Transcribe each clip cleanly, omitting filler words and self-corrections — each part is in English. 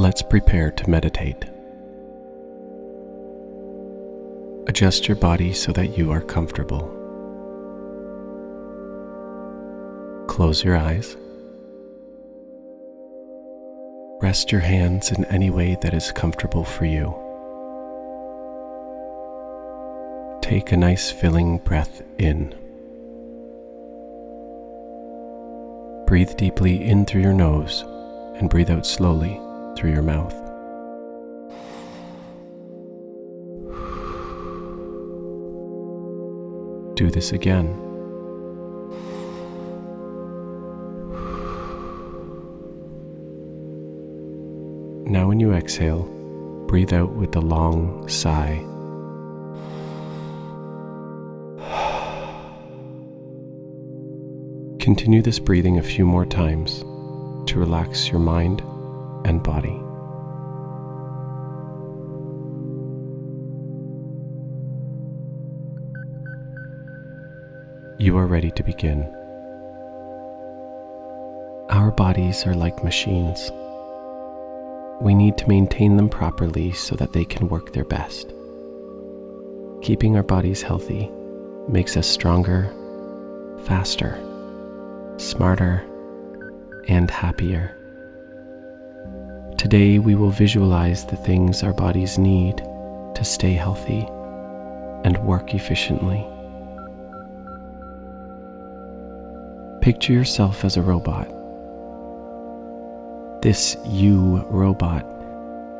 Let's prepare to meditate. Adjust your body so that you are comfortable. Close your eyes. Rest your hands in any way that is comfortable for you. Take a nice filling breath in. Breathe deeply in through your nose and breathe out slowly through your mouth. Do this again. Now when you exhale, breathe out with a long sigh. Continue this breathing a few more times to relax your mind and body. You are ready to begin. Our bodies are like machines. We need to maintain them properly so that they can work their best. Keeping our bodies healthy makes us stronger, faster, smarter, and happier. Today we will visualize the things our bodies need to stay healthy and work efficiently. Picture yourself as a robot. This you robot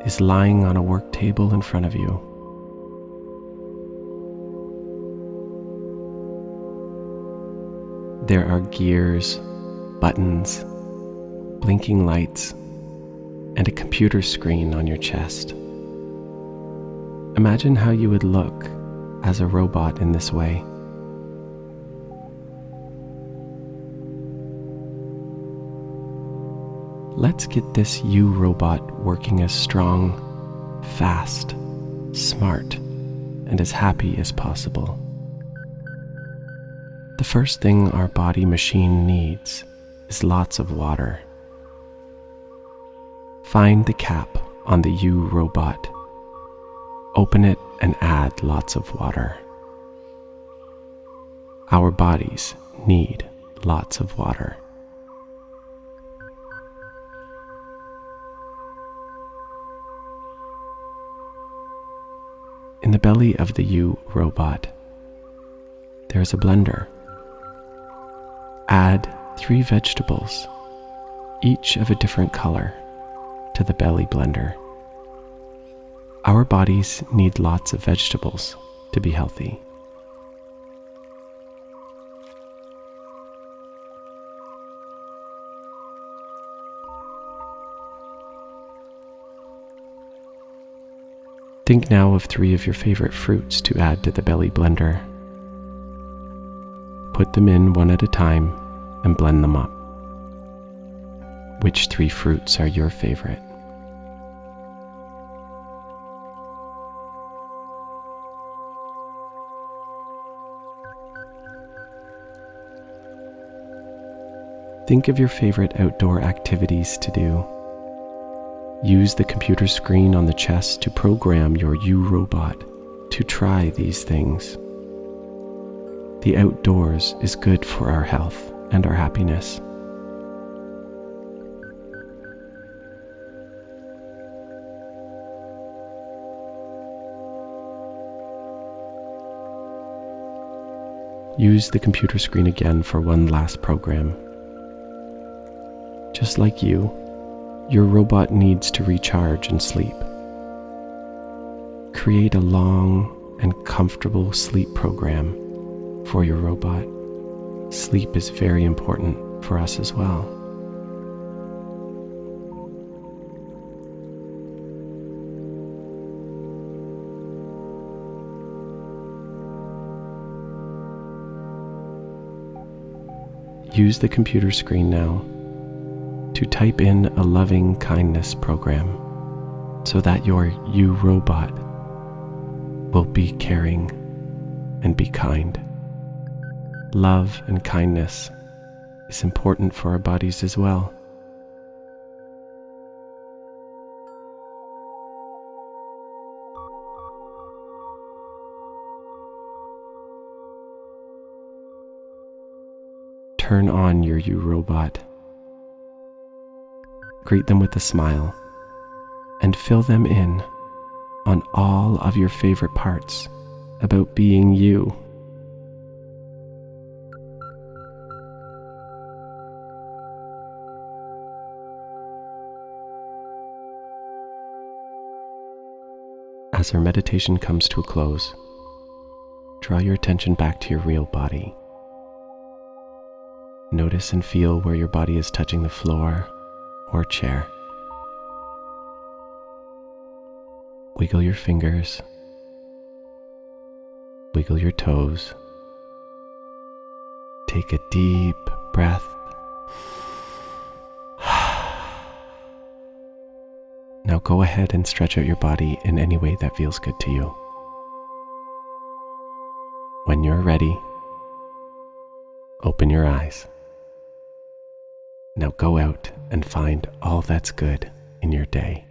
is lying on a work table in front of you. There are gears, buttons, blinking lights, and a computer screen on your chest. Imagine how you would look as a robot in this way. Let's get this you robot working as strong, fast, smart, and as happy as possible. The first thing our body machine needs is lots of water. Find the cap on the you robot. Open it and add lots of water. Our bodies need lots of water. In the belly of the you robot, there is a blender. Add 3 vegetables, each of a different color, to the belly blender. Our bodies need lots of vegetables to be healthy. Think now of 3 of your favorite fruits to add to the belly blender. Put them in one at a time and blend them up. Which 3 fruits are your favorite? Think of your favorite outdoor activities to do. Use the computer screen on the chest to program your you robot to try these things. The outdoors is good for our health and our happiness. Use the computer screen again for one last program. Just like you, your robot needs to recharge and sleep. Create a long and comfortable sleep program for your robot. Sleep is very important for us as well. Use the computer screen now to type in a loving kindness program so that your you robot will be caring and be kind. Love and kindness is important for our bodies as well. Turn on your iRobot. Greet them with a smile and fill them in on all of your favorite parts about being you. As our meditation comes to a close, draw your attention back to your real body. Notice and feel where your body is touching the floor or chair. Wiggle your fingers, wiggle your toes. Take a deep breath. Now go ahead and stretch out your body in any way that feels good to you. When you're ready, open your eyes. Now go out and find all that's good in your day.